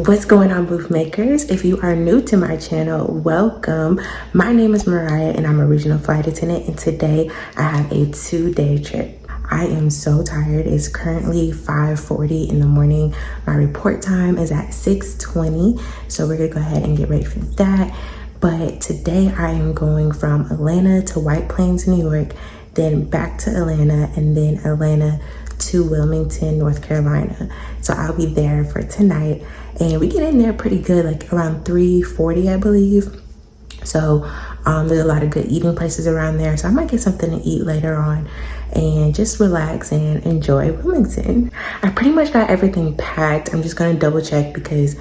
What's going on, booth makers? If you are new to my channel, welcome. My name is Moriah and I'm a regional flight attendant, and today I have a 2-day trip. I am so tired. It's currently 5:40 in the morning. My report time is at 6:20, so we're gonna go ahead and get ready for that. But today I am going from Atlanta to White Plains, New York, then back to Atlanta, and then Atlanta to Wilmington, North Carolina. So I'll be there for tonight, and we get in there pretty good, like around 3:40, I believe. So there's a lot of good eating places around there, so I might get something to eat later on and just relax and enjoy Wilmington. I pretty much got everything packed. I'm just gonna double check because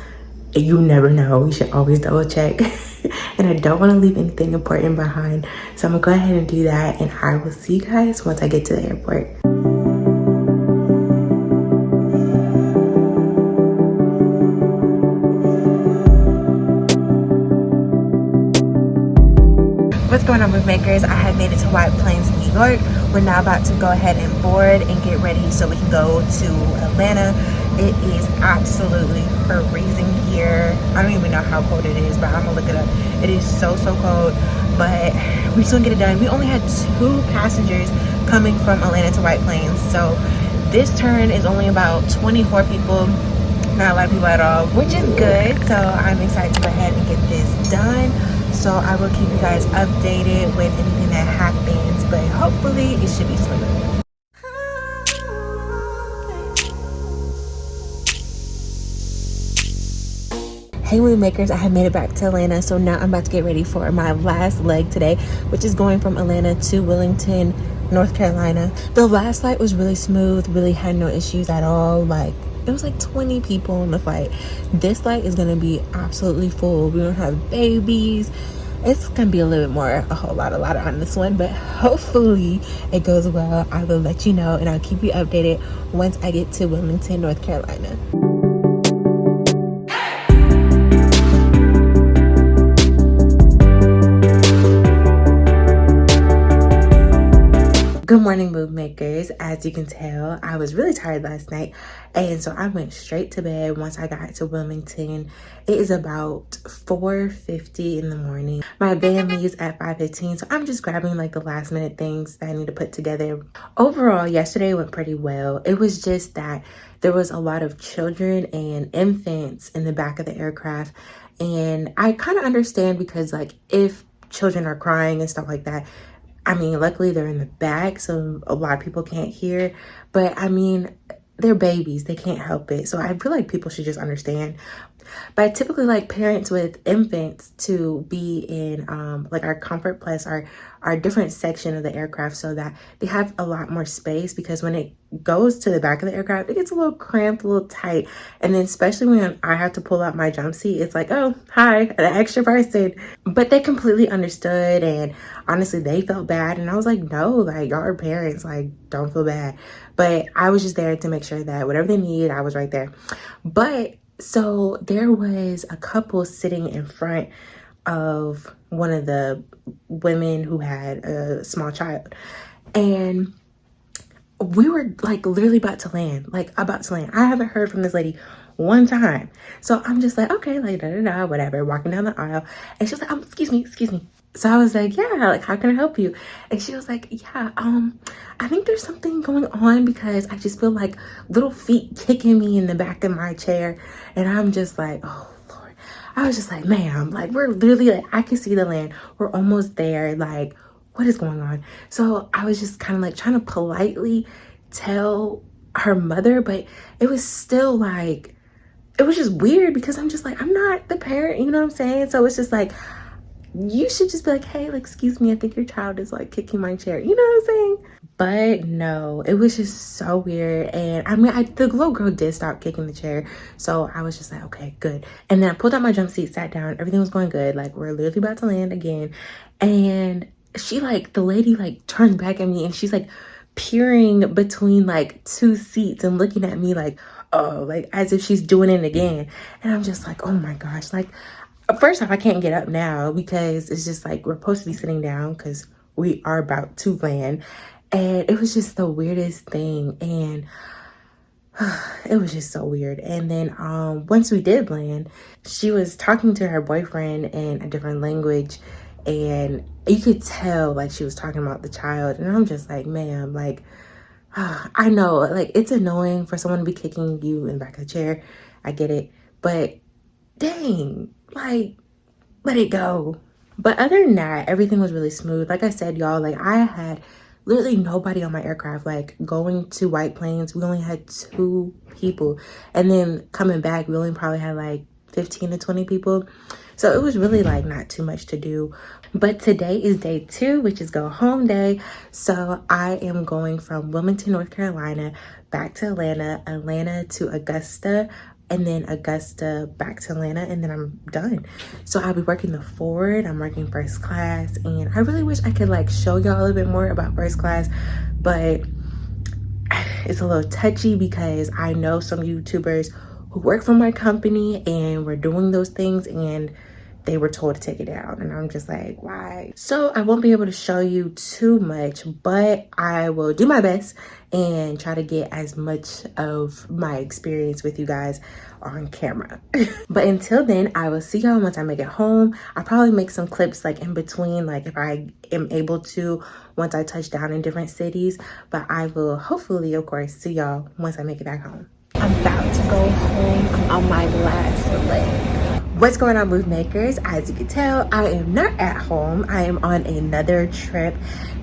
you never know. You should always double check. And I don't want to leave anything important behind, so I'm gonna go ahead and do that, and I will see you guys once I get to the airport. What's going on, move makers? I have made it to White Plains, New York. We're now about to go ahead and board and get ready so we can go to Atlanta. It is absolutely freezing here. I don't even know how cold it is, but I'm gonna look it up. It is so cold, but we're just gonna get it done. We only had 2 passengers coming from Atlanta to White Plains, so this turn is only about 24 people. Not a lot of people at all, which is good. So I'm excited to go ahead and get this done. So I will keep you guys updated with anything that happens, but hopefully it should be smooth. Hey, wheel makers, I have made it back to Atlanta, so now I'm about to get ready for my last leg today, which is going from Atlanta to Wilmington, North Carolina. The last flight was really smooth, really had no issues at all. Like, it was like 20 people on the flight. This flight is gonna be absolutely full. We don't have babies. It's gonna be a little bit more, a whole lot on this one, but hopefully it goes well. I will let you know, and I'll keep you updated once I get to Wilmington, North Carolina. Good morning, move makers. As you can tell, I was really tired last night, and so I went straight to bed once I got to Wilmington. It is about 4:50 in the morning. My van leaves at 5:15, so I'm just grabbing like the last minute things that I need to put together. Overall, yesterday went pretty well. It was just that there was a lot of children and infants in the back of the aircraft, and I kind of understand because like if children are crying and stuff like that, I mean, luckily they're in the back, so a lot of people can't hear. But I mean, they're babies. They can't help it. So I feel like people should just understand. But I typically like parents with infants to be in like our Comfort Plus, our different section of the aircraft, so that they have a lot more space, because when it goes to the back of the aircraft, it gets a little cramped, a little tight. And then especially when I have to pull out my jump seat, it's like, oh, hi, an extra person. But they completely understood, and honestly, they felt bad. And I was like, no, like, y'all are parents, like, don't feel bad. But I was just there to make sure that whatever they needed, I was right there. But so there was a couple sitting in front of one of the women who had a small child, and we were like literally about to land. I haven't heard from this lady one time, so I'm just like, okay, like whatever, walking down the aisle, and she was like, excuse me. So I was like, yeah, like, how can I help you? And she was like, yeah, I think there's something going on, because I just feel like little feet kicking me in the back of my chair. And I'm just like, oh Lord. I was just like, ma'am, like, we're literally, like, I can see the land. We're almost there. Like, what is going on? So I was just kind of like trying to politely tell her mother, but it was still like, it was just weird, because I'm just like, I'm not the parent, you know what I'm saying? So it's just like, you should just be like, hey, like, excuse me, I think your child is like kicking my chair. You know what I'm saying? But no, it was just so weird. And I mean, the little girl did stop kicking the chair. So I was just like, okay, good. And then I pulled out my jump seat, sat down, everything was going good. Like, we're literally about to land again. And she like, the lady like turns back at me, and she's like peering between like 2 seats and looking at me like, oh, like as if she's doing it again. And I'm just like, oh my gosh, like, first off, I can't get up now, because it's just like we're supposed to be sitting down because we are about to land. And it was just the weirdest thing. And it was just so weird. And then once we did land, she was talking to her boyfriend in a different language, and you could tell like she was talking about the child. And I'm just like, ma'am, like, I know, like, it's annoying for someone to be kicking you in the back of the chair. I get it, but dang, like, let it go. But other than that, everything was really smooth. Like I said, y'all, like, I had literally nobody on my aircraft. Like, going to White Plains, we only had 2 people, and then coming back, we only probably had like 15 to 20 people. So it was really like not too much to do. But today is day 2, which is go home day. So I am going from Wilmington, North Carolina back to Atlanta, Atlanta to Augusta, and then Augusta back to Atlanta, and then I'm done. So I'll be working the forward. I'm working first class, and I really wish I could like show y'all a little bit more about first class, but it's a little touchy because I know some YouTubers who work for my company and we're doing those things, and they were told to take it down, and I'm just like, why? So I won't be able to show you too much, but I will do my best and try to get as much of my experience with you guys on camera. But until then, I will see y'all once I make it home. I'll probably make some clips like in between, like if I am able to, once I touch down in different cities. But I will hopefully, of course, see y'all once I make it back home. I'm about to go home. I'm on my last leg. What's going on, move makers? As you can tell, I am not at home. I am on another trip.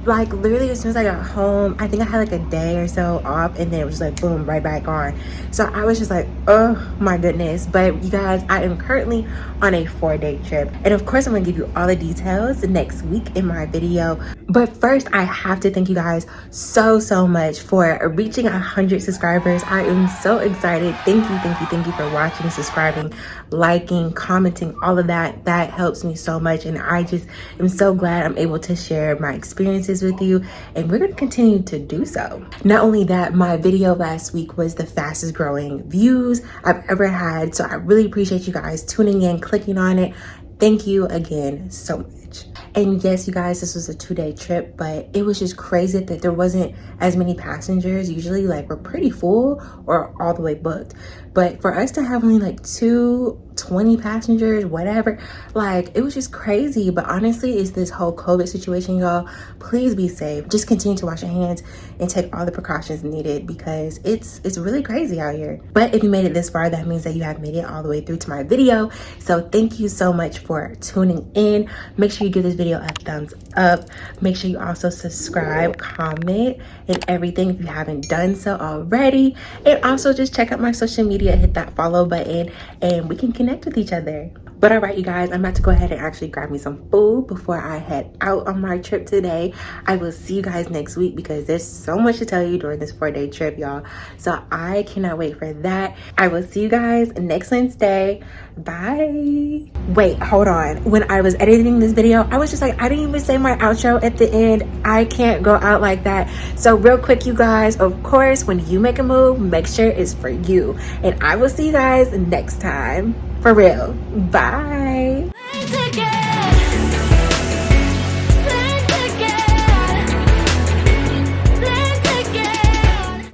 Like literally as soon as I got home, I think I had like a day or so off, and then it was just like boom, right back on. So I was just like, oh my goodness. But you guys, I am currently on a 4-day trip, and of course I'm gonna give you all the details next week in my video. But first, I have to thank you guys so much for reaching 100 subscribers. I am so excited. Thank you for watching, subscribing, liking, commenting, all of that. That helps me so much, and I just am so glad I'm able to share my experiences with you, and we're going to continue to do so. Not only that, my video last week was the fastest growing views I've ever had, so I really appreciate you guys tuning in, clicking on it. Thank you again so much. And yes, you guys, this was a 2-day trip, but it was just crazy that there wasn't as many passengers. Usually like we're pretty full or all the way booked, but for us to have only like 20 passengers, whatever, like it was just crazy. But honestly, it's this whole COVID situation, y'all. Please be safe. Just continue to wash your hands and take all the precautions needed, because it's really crazy out here. But if you made it this far, that means that you have made it all the way through to my video. So thank you so much for tuning in. Make sure you give this video a thumbs up. Make sure you also subscribe, comment, and everything if you haven't done so already. And also just check out my social media, hit that follow button, and we can connect with each other. But all right, you guys, I'm about to go ahead and actually grab me some food before I head out on my trip today. I will see you guys next week because there's so much to tell you during this 4-day trip, y'all. So I cannot wait for that. I will see you guys next Wednesday. Bye. Wait, hold on. When I was editing this video, I was just like, I didn't even say my outro at the end. I can't go out like that. So real quick, you guys, of course, when you make a move, make sure it's for you. And I will see you guys next time. For real. Bye.